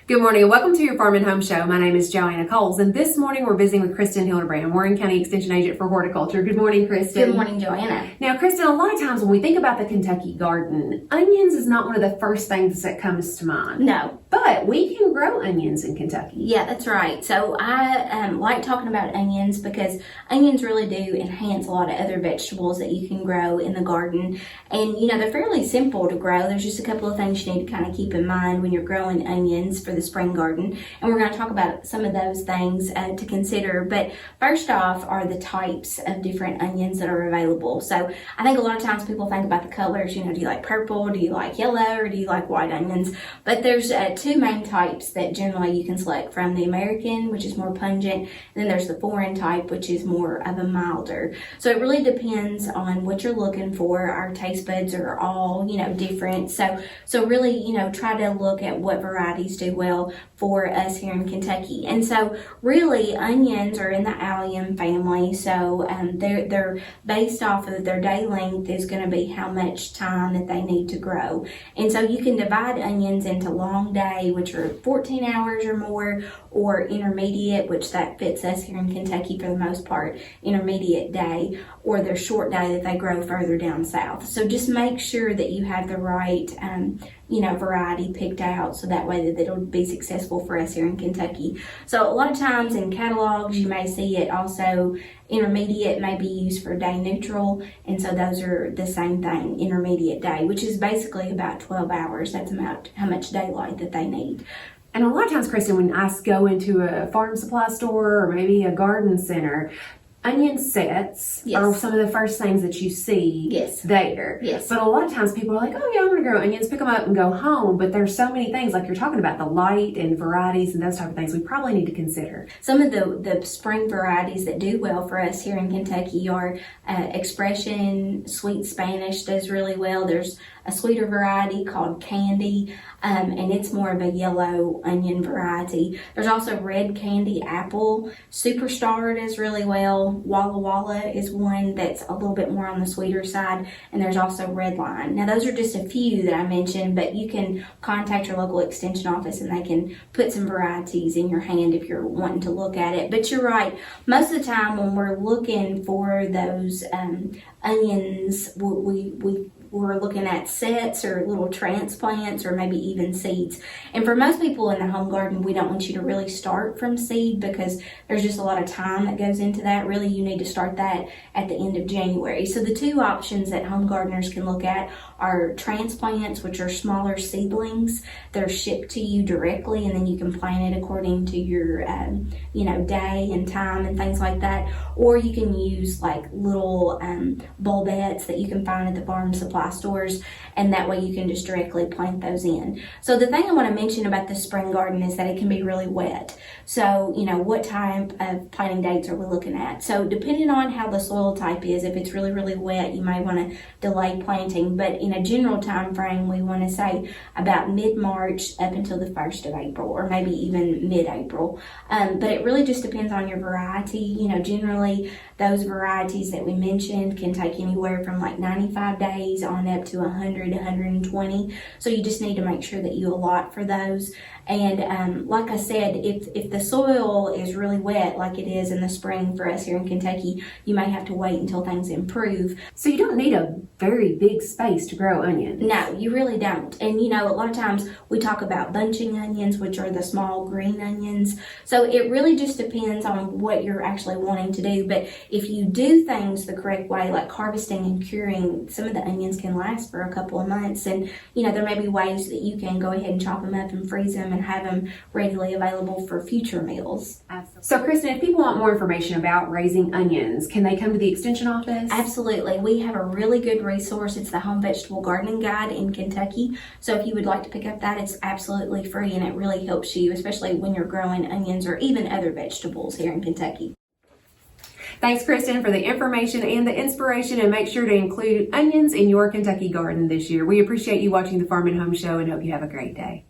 Good morning and welcome to your Farm and Home Show. My name is Joanna Coles, and this morning we're visiting with Kristin Hildabrand, Warren County Extension Agent for Horticulture. Good morning, Kristin. Good morning, Joanna. Now, Kristin, a lot of times when we think about the Kentucky garden, onions is not one of the first things that comes to mind. No. But we can grow onions in Kentucky. Yeah, that's right. So I like talking about onions because onions really do enhance a lot of other vegetables that you can grow in the garden. And, you know, they're fairly simple to grow. There's just a couple of things you need to kind of keep in mind when you're growing onions for the spring garden. And we're going to talk about some of those things to consider. But first off are the types of different onions that are available. So I think a lot of times people think about the colors. You know, do you like purple? Do you like yellow? Or do you like white onions? But there's two main types that generally you can select from: the American, which is more pungent, and then there's the foreign type, which is more of a milder. So it really depends on what you're looking for. Our taste buds are all, you know, different. So really, you know, try to look at what varieties do well for us here in Kentucky. And so really onions are in the allium family. So they're based off of their day length is going to be how much time that they need to grow. And so you can divide onions into long day, which are 14 hours or more, or intermediate, which that fits us here in Kentucky for the most part, intermediate day, or their short day that they grow further down south. So just make sure that you have the right variety picked out, so that way that it'll be successful for us here in Kentucky. So a lot of times in catalogs you may see it also intermediate may be used for day neutral, and so those are the same thing, intermediate day, which is basically about 12 hours. That's about how much daylight that they need. And a lot of times, Kristin, when I go into a farm supply store or maybe a garden center, onion sets are some of the first things that you see there. Yes. But a lot of times people are like, oh yeah, I'm going to grow onions, pick them up and go home. But there's so many things, like you're talking about, the light and varieties and those type of things we probably need to consider. Some of the spring varieties that do well for us here in Kentucky are Expression, Sweet Spanish does really well. There's a sweeter variety called Candy, and it's more of a yellow onion variety. There's also Red Candy Apple. Superstar does really well. Walla Walla is one that's a little bit more on the sweeter side, and there's also Red Line. Now those are just a few that I mentioned, but you can contact your local extension office and they can put some varieties in your hand if you're wanting to look at it. But you're right, most of the time when we're looking for those onions, we're looking at sets or little transplants or maybe even seeds. And for most people in the home garden, we don't want you to really start from seed because there's just a lot of time that goes into that. Really, you need to start that at the end of January. So the two options that home gardeners can look at are transplants, which are smaller seedlings. They're shipped to you directly, and then you can plant it according to your day and time and things like that. Or you can use like little bulbettes that you can find at the farm supply stores, and that way you can just directly plant those in. So the thing I want to mention about the spring garden is that it can be really wet. So, you know, what type of planting dates are we looking at? So depending on how the soil type is, if it's really, really wet, you might want to delay planting. But in a general time frame, we want to say about mid-March up until the 1st of April, or maybe even mid-April. But it really just depends on your variety. You know, generally those varieties that we mentioned can take anywhere from like 95 days on up to 100, 120. So you just need to make sure that you allot for those. And like I said, if the soil is really wet, like it is in the spring for us here in Kentucky, you may have to wait until things improve. So you don't need a very big space to grow onions. No, you really don't. And you know, a lot of times we talk about bunching onions, which are the small green onions. So it really just depends on what you're actually wanting to do. But if you do things the correct way, like harvesting and curing, some of the onions can last for a couple of months. And, you know, there may be ways that you can go ahead and chop them up and freeze them and have them readily available for future meals. Absolutely. So, Kristin, if people want more information about raising onions, can they come to the Extension office? Absolutely. We have a really good resource. It's the Home Vegetable Gardening Guide in Kentucky. So if you would like to pick up that, it's absolutely free, and it really helps you, especially when you're growing onions or even other vegetables here in Kentucky. Thanks, Kristin, for the information and the inspiration, and make sure to include onions in your Kentucky garden this year. We appreciate you watching the Farm and Home Show and hope you have a great day.